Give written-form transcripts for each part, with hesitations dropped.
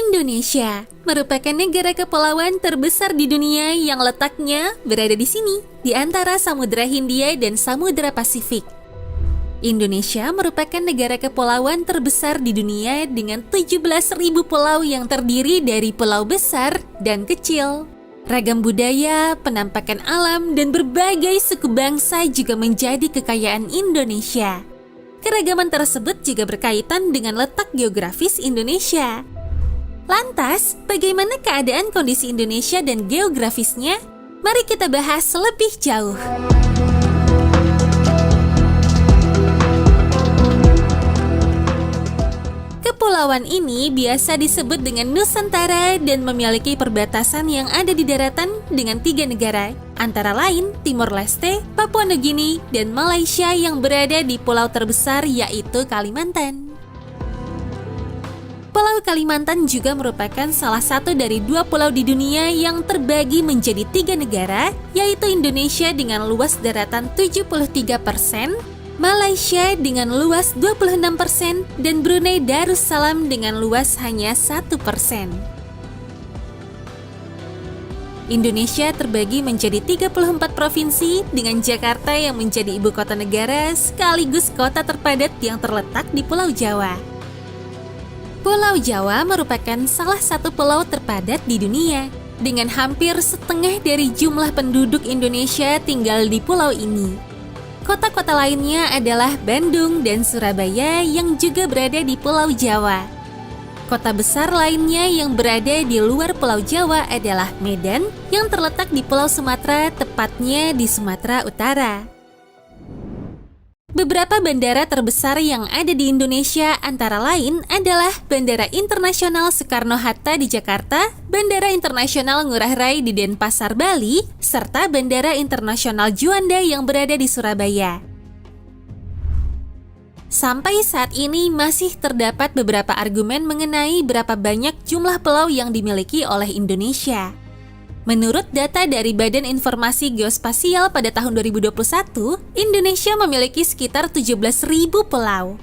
Indonesia merupakan negara kepulauan terbesar di dunia yang letaknya berada di sini, di antara Samudra Hindia dan Samudra Pasifik. Indonesia merupakan negara kepulauan terbesar di dunia dengan 17.000 pulau yang terdiri dari pulau besar dan kecil. Ragam budaya, penampakan alam, dan berbagai suku bangsa juga menjadi kekayaan Indonesia. Keragaman tersebut juga berkaitan dengan letak geografis Indonesia. Lantas, bagaimana keadaan kondisi Indonesia dan geografisnya? Mari kita bahas lebih jauh. Kepulauan ini biasa disebut dengan Nusantara dan memiliki perbatasan yang ada di daratan dengan 3 negara, antara lain Timor Leste, Papua Nugini, dan Malaysia yang berada di pulau terbesar yaitu Kalimantan. Pulau Kalimantan juga merupakan salah satu dari 2 pulau di dunia yang terbagi menjadi 3 negara, yaitu Indonesia dengan luas daratan 73%, Malaysia dengan luas 26%, dan Brunei Darussalam dengan luas hanya 1%. Indonesia terbagi menjadi 34 provinsi dengan Jakarta yang menjadi ibu kota negara sekaligus kota terpadat yang terletak di Pulau Jawa. Pulau Jawa merupakan salah satu pulau terpadat di dunia, dengan hampir setengah dari jumlah penduduk Indonesia tinggal di pulau ini. Kota-kota lainnya adalah Bandung dan Surabaya yang juga berada di Pulau Jawa. Kota besar lainnya yang berada di luar Pulau Jawa adalah Medan yang terletak di Pulau Sumatera, tepatnya di Sumatera Utara. Beberapa bandara terbesar yang ada di Indonesia antara lain adalah Bandara Internasional Soekarno-Hatta di Jakarta, Bandara Internasional Ngurah Rai di Denpasar, Bali, serta Bandara Internasional Juanda yang berada di Surabaya. Sampai saat ini masih terdapat beberapa argumen mengenai berapa banyak jumlah pulau yang dimiliki oleh Indonesia. Menurut data dari Badan Informasi Geospasial pada tahun 2021, Indonesia memiliki sekitar 17.000 pulau.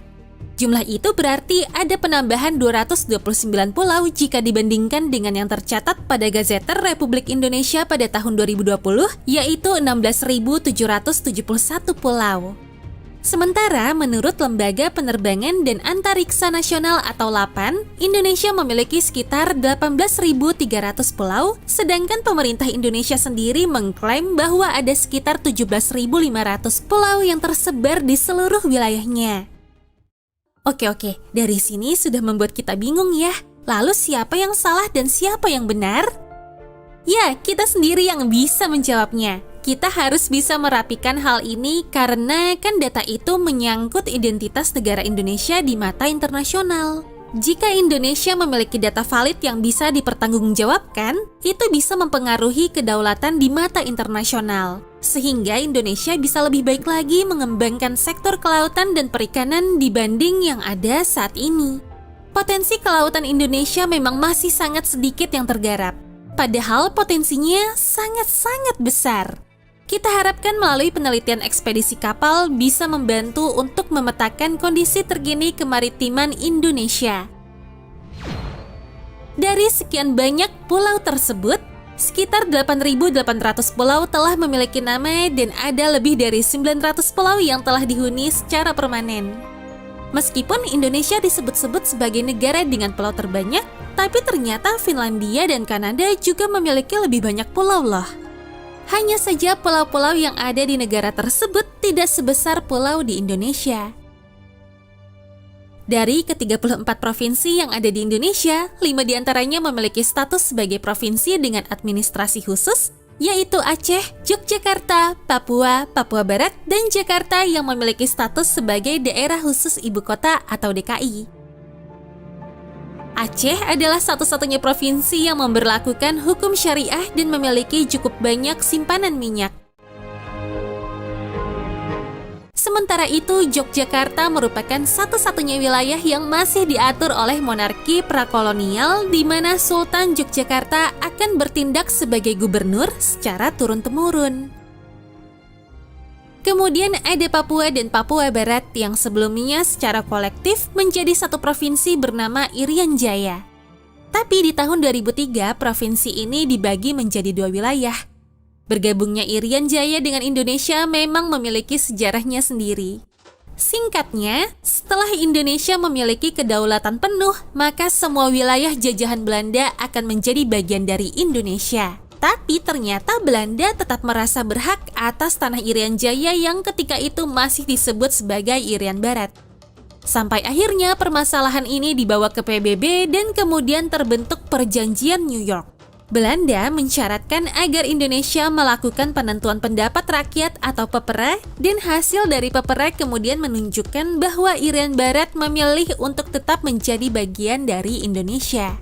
Jumlah itu berarti ada penambahan 229 pulau jika dibandingkan dengan yang tercatat pada Gazeter Republik Indonesia pada tahun 2020, yaitu 16.771 pulau. Sementara menurut Lembaga Penerbangan dan Antariksa Nasional atau LAPAN, Indonesia memiliki sekitar 18.300 pulau, sedangkan pemerintah Indonesia sendiri mengklaim bahwa ada sekitar 17.500 pulau yang tersebar di seluruh wilayahnya. Oke, dari sini sudah membuat kita bingung ya. Lalu siapa yang salah dan siapa yang benar? Ya, kita sendiri yang bisa menjawabnya. Kita harus bisa merapikan hal ini karena kan data itu menyangkut identitas negara Indonesia di mata internasional. Jika Indonesia memiliki data valid yang bisa dipertanggungjawabkan, itu bisa mempengaruhi kedaulatan di mata internasional. Sehingga Indonesia bisa lebih baik lagi mengembangkan sektor kelautan dan perikanan dibanding yang ada saat ini. Potensi kelautan Indonesia memang masih sangat sedikit yang tergarap. Padahal potensinya sangat-sangat besar. Kita harapkan melalui penelitian ekspedisi kapal bisa membantu untuk memetakan kondisi terkini kemaritiman Indonesia. Dari sekian banyak pulau tersebut, sekitar 8.800 pulau telah memiliki nama dan ada lebih dari 900 pulau yang telah dihuni secara permanen. Meskipun Indonesia disebut-sebut sebagai negara dengan pulau terbanyak, tapi ternyata Finlandia dan Kanada juga memiliki lebih banyak pulau loh. Hanya saja pulau-pulau yang ada di negara tersebut tidak sebesar pulau di Indonesia. Dari ke-34 provinsi yang ada di Indonesia, 5 diantaranya memiliki status sebagai provinsi dengan administrasi khusus, yaitu Aceh, Yogyakarta, Papua, Papua Barat, dan Jakarta yang memiliki status sebagai daerah khusus ibu kota atau DKI. Aceh adalah satu-satunya provinsi yang memberlakukan hukum syariah dan memiliki cukup banyak simpanan minyak. Sementara itu, Yogyakarta merupakan satu-satunya wilayah yang masih diatur oleh monarki prakolonial di mana Sultan Yogyakarta akan bertindak sebagai gubernur secara turun-temurun. Kemudian ada Papua dan Papua Barat yang sebelumnya secara kolektif menjadi satu provinsi bernama Irian Jaya. Tapi di tahun 2003, provinsi ini dibagi menjadi 2 wilayah. Bergabungnya Irian Jaya dengan Indonesia memang memiliki sejarahnya sendiri. Singkatnya, setelah Indonesia memiliki kedaulatan penuh, maka semua wilayah jajahan Belanda akan menjadi bagian dari Indonesia. Tapi ternyata Belanda tetap merasa berhak atas tanah Irian Jaya yang ketika itu masih disebut sebagai Irian Barat. Sampai akhirnya permasalahan ini dibawa ke PBB dan kemudian terbentuk Perjanjian New York. Belanda mensyaratkan agar Indonesia melakukan penentuan pendapat rakyat atau pepera, dan hasil dari pepera kemudian menunjukkan bahwa Irian Barat memilih untuk tetap menjadi bagian dari Indonesia.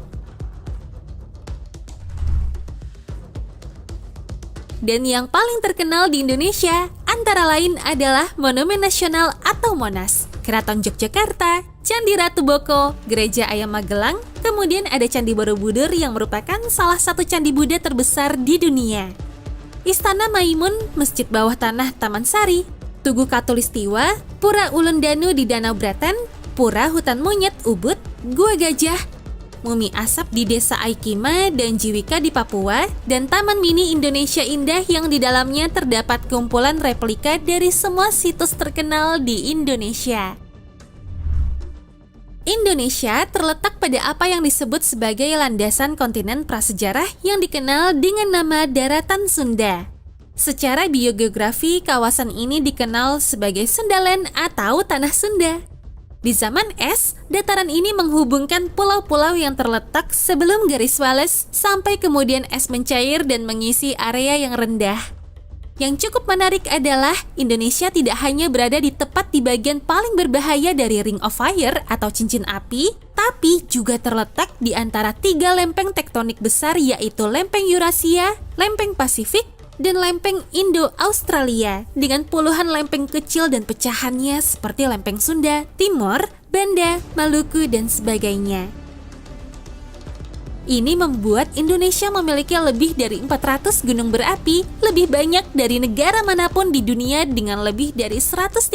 Dan yang paling terkenal di Indonesia antara lain adalah Monumen Nasional atau Monas, Keraton Yogyakarta, Candi Ratu Boko, Gereja Ayam Magelang, kemudian ada Candi Borobudur yang merupakan salah satu candi Buddha terbesar di dunia. Istana Maimun, Masjid Bawah Tanah Taman Sari, Tugu Katulistiwa, Pura Ulun Danu di Danau Braten, Pura Hutan Monyet Ubud, Gua Gajah, Mumi Asap di Desa Aikima dan Jiwika di Papua, dan Taman Mini Indonesia Indah yang di dalamnya terdapat kumpulan replika dari semua situs terkenal di Indonesia. Indonesia terletak pada apa yang disebut sebagai landasan kontinen prasejarah yang dikenal dengan nama Daratan Sunda. Secara biogeografi, kawasan ini dikenal sebagai Sundaland atau Tanah Sunda. Di zaman es, dataran ini menghubungkan pulau-pulau yang terletak sebelum garis Wallace sampai kemudian es mencair dan mengisi area yang rendah. Yang cukup menarik adalah Indonesia tidak hanya berada di tepat di bagian paling berbahaya dari Ring of Fire atau cincin api, tapi juga terletak di antara 3 lempeng tektonik besar, yaitu lempeng Eurasia, lempeng Pasifik, dan lempeng Indo-Australia dengan puluhan lempeng kecil dan pecahannya seperti lempeng Sunda, Timor, Banda, Maluku, dan sebagainya. Ini membuat Indonesia memiliki lebih dari 400 gunung berapi, lebih banyak dari negara manapun di dunia dengan lebih dari 130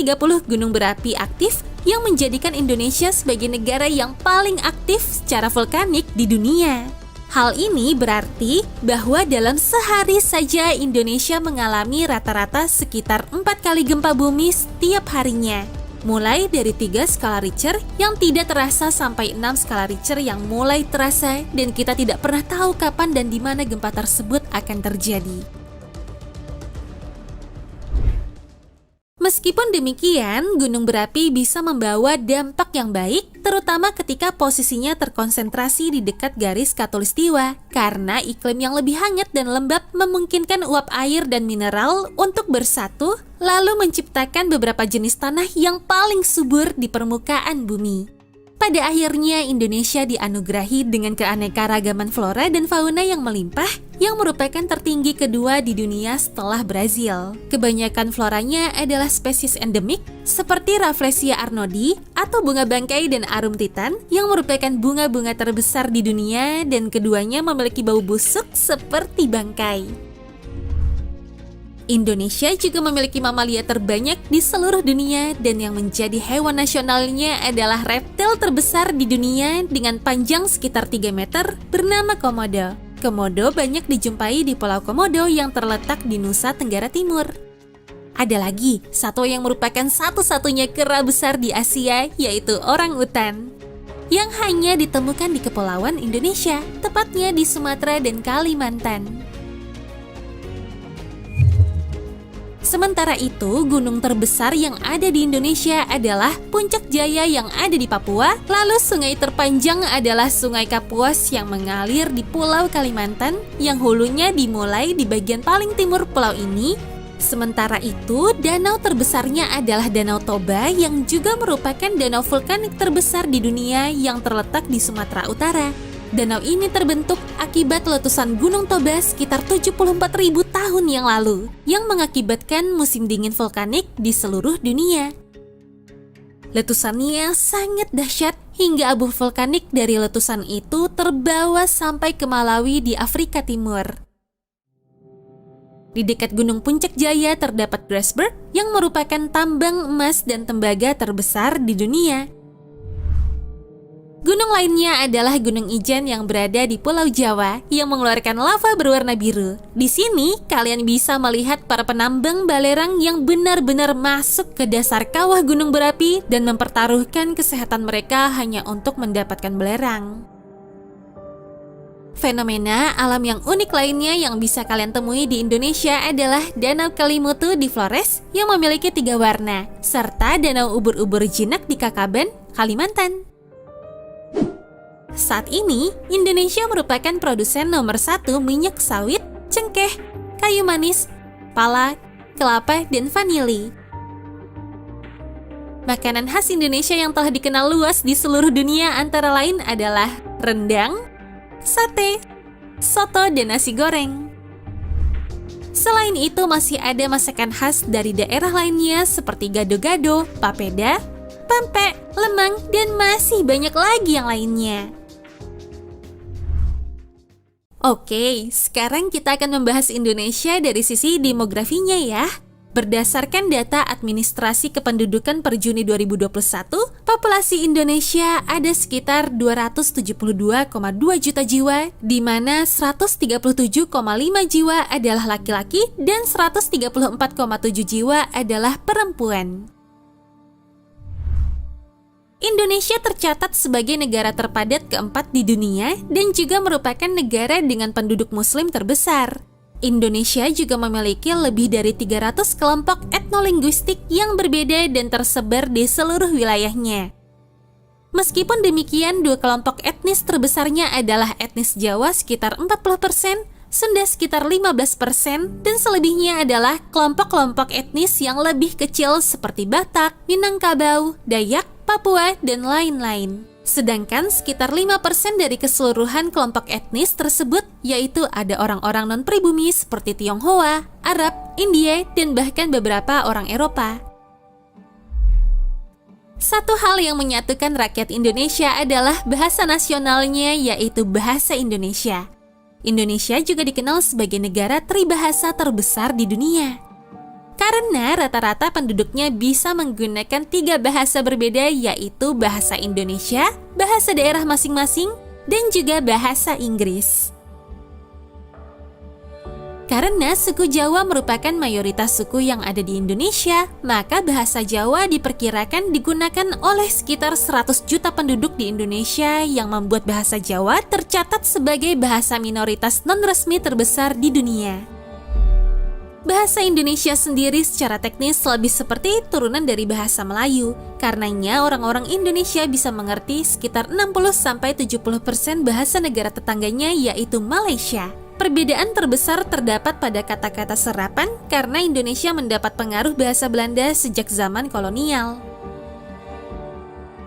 gunung berapi aktif yang menjadikan Indonesia sebagai negara yang paling aktif secara vulkanik di dunia. Hal ini berarti bahwa dalam sehari saja Indonesia mengalami rata-rata sekitar 4 kali gempa bumi setiap harinya. Mulai dari 3 skala Richter yang tidak terasa sampai 6 skala Richter yang mulai terasa, dan kita tidak pernah tahu kapan dan di mana gempa tersebut akan terjadi. Meskipun demikian, gunung berapi bisa membawa dampak yang baik, terutama ketika posisinya terkonsentrasi di dekat garis Katulistiwa, karena iklim yang lebih hangat dan lembab memungkinkan uap air dan mineral untuk bersatu, lalu menciptakan beberapa jenis tanah yang paling subur di permukaan bumi. Pada akhirnya, Indonesia dianugerahi dengan keanekaragaman flora dan fauna yang melimpah, yang merupakan tertinggi kedua di dunia setelah Brazil. Kebanyakan floranya adalah spesies endemik, seperti Rafflesia arnoldi atau bunga bangkai dan arum titan, yang merupakan bunga-bunga terbesar di dunia, dan keduanya memiliki bau busuk seperti bangkai. Indonesia juga memiliki mamalia terbanyak di seluruh dunia, dan yang menjadi hewan nasionalnya adalah reptil terbesar di dunia dengan panjang sekitar 3 meter bernama komodo. Komodo banyak dijumpai di Pulau Komodo yang terletak di Nusa Tenggara Timur. Ada lagi satwa yang merupakan satu-satunya kera besar di Asia, yaitu orangutan, yang hanya ditemukan di Kepulauan Indonesia, tepatnya di Sumatera dan Kalimantan. Sementara itu, gunung terbesar yang ada di Indonesia adalah Puncak Jaya yang ada di Papua, lalu sungai terpanjang adalah Sungai Kapuas yang mengalir di Pulau Kalimantan, yang hulunya dimulai di bagian paling timur pulau ini. Sementara itu, danau terbesarnya adalah Danau Toba yang juga merupakan danau vulkanik terbesar di dunia yang terletak di Sumatera Utara. Danau ini terbentuk akibat letusan Gunung Toba sekitar 74.000 tahun yang lalu, yang mengakibatkan musim dingin vulkanik di seluruh dunia. Letusannya sangat dahsyat hingga abu vulkanik dari letusan itu terbawa sampai ke Malawi di Afrika Timur. Di dekat Gunung Puncak Jaya terdapat Grasberg yang merupakan tambang emas dan tembaga terbesar di dunia. Gunung lainnya adalah Gunung Ijen yang berada di Pulau Jawa yang mengeluarkan lava berwarna biru. Di sini, kalian bisa melihat para penambang balerang yang benar-benar masuk ke dasar kawah gunung berapi dan mempertaruhkan kesehatan mereka hanya untuk mendapatkan belerang. Fenomena alam yang unik lainnya yang bisa kalian temui di Indonesia adalah Danau Kelimutu di Flores yang memiliki 3 warna, serta Danau Ubur-Ubur Jinak di Kakaban, Kalimantan. Saat ini, Indonesia merupakan produsen nomor 1 minyak sawit, cengkeh, kayu manis, pala, kelapa, dan vanili. Makanan khas Indonesia yang telah dikenal luas di seluruh dunia antara lain adalah rendang, sate, soto, dan nasi goreng. Selain itu masih ada masakan khas dari daerah lainnya seperti gado-gado, papeda, pempek, lemang, dan masih banyak lagi yang lainnya. Oke, sekarang kita akan membahas Indonesia dari sisi demografinya ya. Berdasarkan data Administrasi Kependudukan per Juni 2021, populasi Indonesia ada sekitar 272,2 juta jiwa, di mana 137,5 jiwa adalah laki-laki dan 134,7 jiwa adalah perempuan. Indonesia tercatat sebagai negara terpadat keempat di dunia dan juga merupakan negara dengan penduduk muslim terbesar. Indonesia juga memiliki lebih dari 300 kelompok etnolinguistik yang berbeda dan tersebar di seluruh wilayahnya. Meskipun demikian, 2 kelompok etnis terbesarnya adalah etnis Jawa sekitar 40%, Sunda sekitar 15%, dan selebihnya adalah kelompok-kelompok etnis yang lebih kecil seperti Batak, Minangkabau, Dayak, Papua, dan lain-lain. Sedangkan sekitar 5% dari keseluruhan kelompok etnis tersebut yaitu ada orang-orang non-pribumi seperti Tionghoa, Arab, India, dan bahkan beberapa orang Eropa. Satu hal yang menyatukan rakyat Indonesia adalah bahasa nasionalnya yaitu bahasa Indonesia. Indonesia juga dikenal sebagai negara tribahasa terbesar di dunia. Karena rata-rata penduduknya bisa menggunakan 3 bahasa berbeda yaitu bahasa Indonesia, bahasa daerah masing-masing, dan juga bahasa Inggris. Karena suku Jawa merupakan mayoritas suku yang ada di Indonesia, maka bahasa Jawa diperkirakan digunakan oleh sekitar 100 juta penduduk di Indonesia yang membuat bahasa Jawa tercatat sebagai bahasa minoritas non-resmi terbesar di dunia. Bahasa Indonesia sendiri secara teknis lebih seperti turunan dari bahasa Melayu. Karenanya orang-orang Indonesia bisa mengerti sekitar 60-70% bahasa negara tetangganya yaitu Malaysia. Perbedaan terbesar terdapat pada kata-kata serapan karena Indonesia mendapat pengaruh bahasa Belanda sejak zaman kolonial.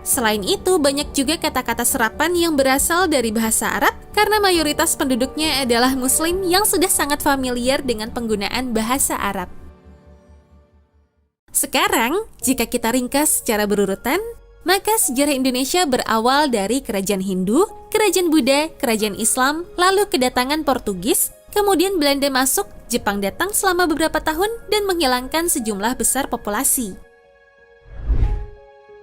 Selain itu, banyak juga kata-kata serapan yang berasal dari bahasa Arab karena mayoritas penduduknya adalah Muslim yang sudah sangat familiar dengan penggunaan bahasa Arab. Sekarang, jika kita ringkas secara berurutan, maka sejarah Indonesia berawal dari Kerajaan Hindu, Kerajaan Buddha, Kerajaan Islam, lalu kedatangan Portugis, kemudian Belanda masuk, Jepang datang selama beberapa tahun dan menghilangkan sejumlah besar populasi.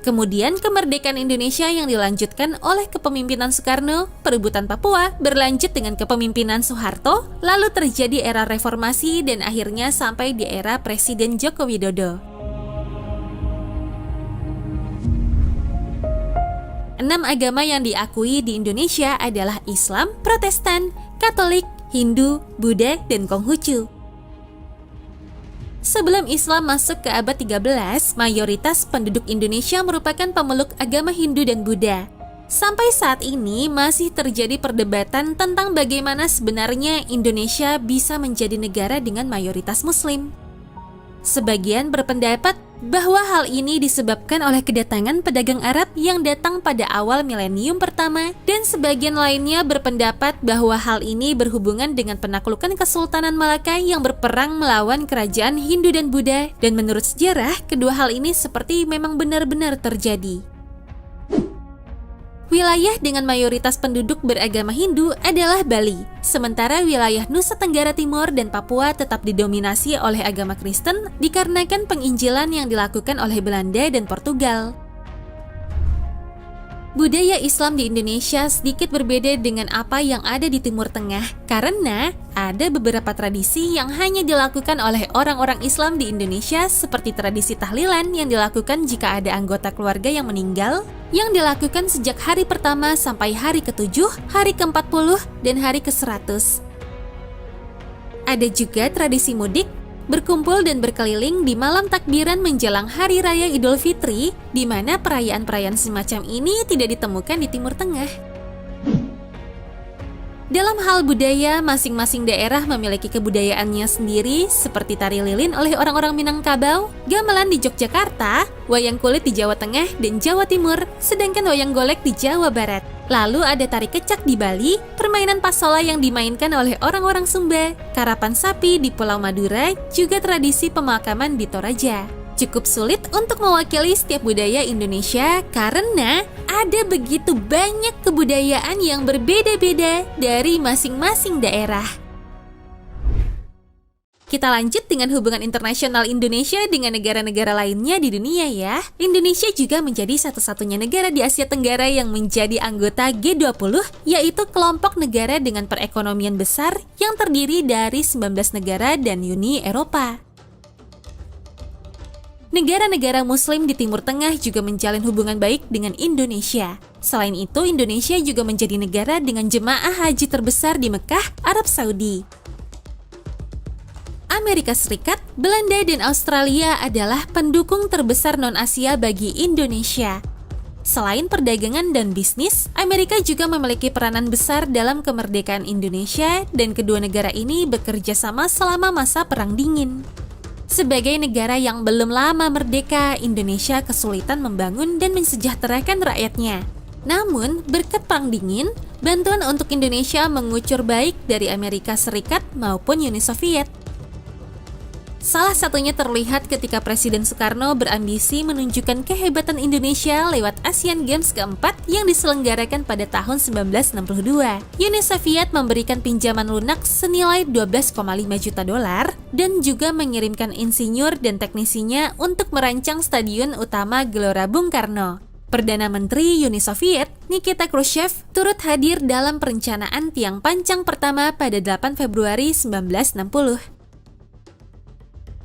Kemudian kemerdekaan Indonesia yang dilanjutkan oleh kepemimpinan Soekarno, perebutan Papua berlanjut dengan kepemimpinan Soeharto, lalu terjadi era reformasi dan akhirnya sampai di era Presiden Joko Widodo. 6 agama yang diakui di Indonesia adalah Islam, Protestan, Katolik, Hindu, Buddha, dan Konghucu. Sebelum Islam masuk ke abad 13, mayoritas penduduk Indonesia merupakan pemeluk agama Hindu dan Buddha. Sampai saat ini masih terjadi perdebatan tentang bagaimana sebenarnya Indonesia bisa menjadi negara dengan mayoritas Muslim. Sebagian berpendapat bahwa hal ini disebabkan oleh kedatangan pedagang Arab yang datang pada awal milenium pertama, dan sebagian lainnya berpendapat bahwa hal ini berhubungan dengan penaklukan Kesultanan Malaka yang berperang melawan kerajaan Hindu dan Buddha, dan menurut sejarah, kedua hal ini seperti memang benar-benar terjadi. Wilayah dengan mayoritas penduduk beragama Hindu adalah Bali, sementara wilayah Nusa Tenggara Timur dan Papua tetap didominasi oleh agama Kristen dikarenakan penginjilan yang dilakukan oleh Belanda dan Portugal. Budaya Islam di Indonesia sedikit berbeda dengan apa yang ada di Timur Tengah karena ada beberapa tradisi yang hanya dilakukan oleh orang-orang Islam di Indonesia seperti tradisi tahlilan yang dilakukan jika ada anggota keluarga yang meninggal, yang dilakukan sejak hari pertama sampai hari ke-7, hari ke-40, dan hari ke-100. Ada juga tradisi mudik, berkumpul dan berkeliling di malam takbiran menjelang Hari Raya Idul Fitri, di mana perayaan-perayaan semacam ini tidak ditemukan di Timur Tengah. Dalam hal budaya, masing-masing daerah memiliki kebudayaannya sendiri, seperti tari lilin oleh orang-orang Minangkabau, gamelan di Yogyakarta, wayang kulit di Jawa Tengah dan Jawa Timur, sedangkan wayang golek di Jawa Barat. Lalu ada tari kecak di Bali, permainan pasola yang dimainkan oleh orang-orang Sumba, karapan sapi di Pulau Madura, juga tradisi pemakaman di Toraja. Cukup sulit untuk mewakili setiap budaya Indonesia karena ada begitu banyak kebudayaan yang berbeda-beda dari masing-masing daerah. Kita lanjut dengan hubungan internasional Indonesia dengan negara-negara lainnya di dunia ya. Indonesia juga menjadi satu-satunya negara di Asia Tenggara yang menjadi anggota G20, yaitu kelompok negara dengan perekonomian besar yang terdiri dari 19 negara dan Uni Eropa. Negara-negara Muslim di Timur Tengah juga menjalin hubungan baik dengan Indonesia. Selain itu, Indonesia juga menjadi negara dengan jemaah haji terbesar di Mekah, Arab Saudi. Amerika Serikat, Belanda, dan Australia adalah pendukung terbesar non-Asia bagi Indonesia. Selain perdagangan dan bisnis, Amerika juga memiliki peranan besar dalam kemerdekaan Indonesia dan kedua negara ini bekerja sama selama masa Perang Dingin. Sebagai negara yang belum lama merdeka, Indonesia kesulitan membangun dan mensejahterakan rakyatnya. Namun, berkat Perang Dingin, bantuan untuk Indonesia mengucur baik dari Amerika Serikat maupun Uni Soviet. Salah satunya terlihat ketika Presiden Soekarno berambisi menunjukkan kehebatan Indonesia lewat Asian Games keempat yang diselenggarakan pada tahun 1962. Uni Soviet memberikan pinjaman lunak senilai 12,5 juta dolar dan juga mengirimkan insinyur dan teknisinya untuk merancang stadion utama Gelora Bung Karno. Perdana Menteri Uni Soviet, Nikita Khrushchev, turut hadir dalam perencanaan tiang pancang pertama pada 8 Februari 1960.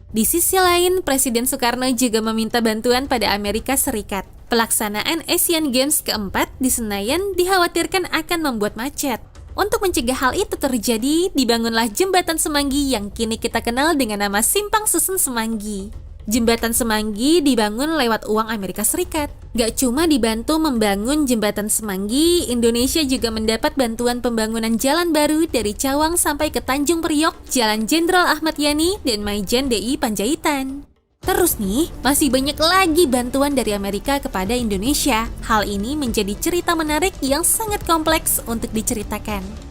Di sisi lain, Presiden Soekarno juga meminta bantuan pada Amerika Serikat. Pelaksanaan Asian Games keempat di Senayan dikhawatirkan akan membuat macet. Untuk mencegah hal itu terjadi, dibangunlah Jembatan Semanggi yang kini kita kenal dengan nama Simpang Susun Semanggi. Jembatan Semanggi dibangun lewat uang Amerika Serikat. Gak cuma dibantu membangun Jembatan Semanggi, Indonesia juga mendapat bantuan pembangunan jalan baru dari Cawang sampai ke Tanjung Priok, Jalan Jenderal Ahmad Yani, dan Maijen DI Panjaitan. Terus nih, masih banyak lagi bantuan dari Amerika kepada Indonesia. Hal ini menjadi cerita menarik yang sangat kompleks untuk diceritakan.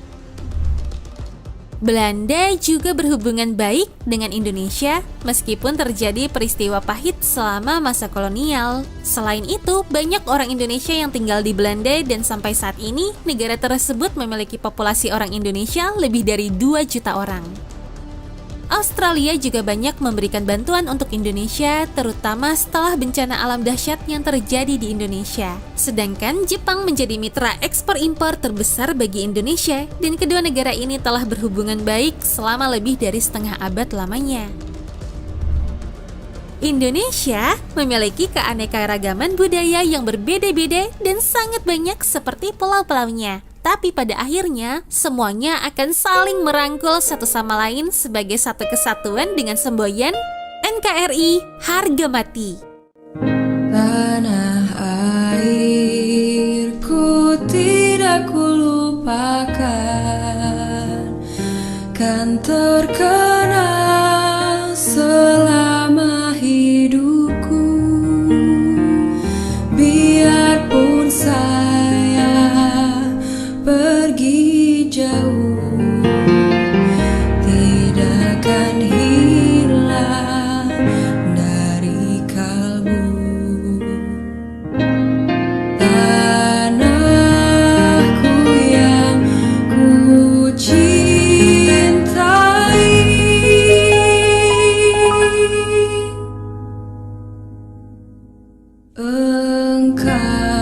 Belanda juga berhubungan baik dengan Indonesia meskipun terjadi peristiwa pahit selama masa kolonial. Selain itu, banyak orang Indonesia yang tinggal di Belanda dan sampai saat ini negara tersebut memiliki populasi orang Indonesia lebih dari 2 juta orang. Australia juga banyak memberikan bantuan untuk Indonesia, terutama setelah bencana alam dahsyat yang terjadi di Indonesia. Sedangkan Jepang menjadi mitra ekspor-impor terbesar bagi Indonesia, dan kedua negara ini telah berhubungan baik selama lebih dari setengah abad lamanya. Indonesia memiliki keanekaragaman budaya yang berbeda-beda dan sangat banyak seperti pulau-pulaunya. Tapi pada akhirnya, semuanya akan saling merangkul satu sama lain sebagai satu kesatuan dengan semboyan NKRI harga mati. Tanah airku tidak kulupakan, kan terkenang selama hidupku. Biarpun saya pergi jauh, tidak akan hilang dari kalbu. Tanahku yang ku cintai, engkau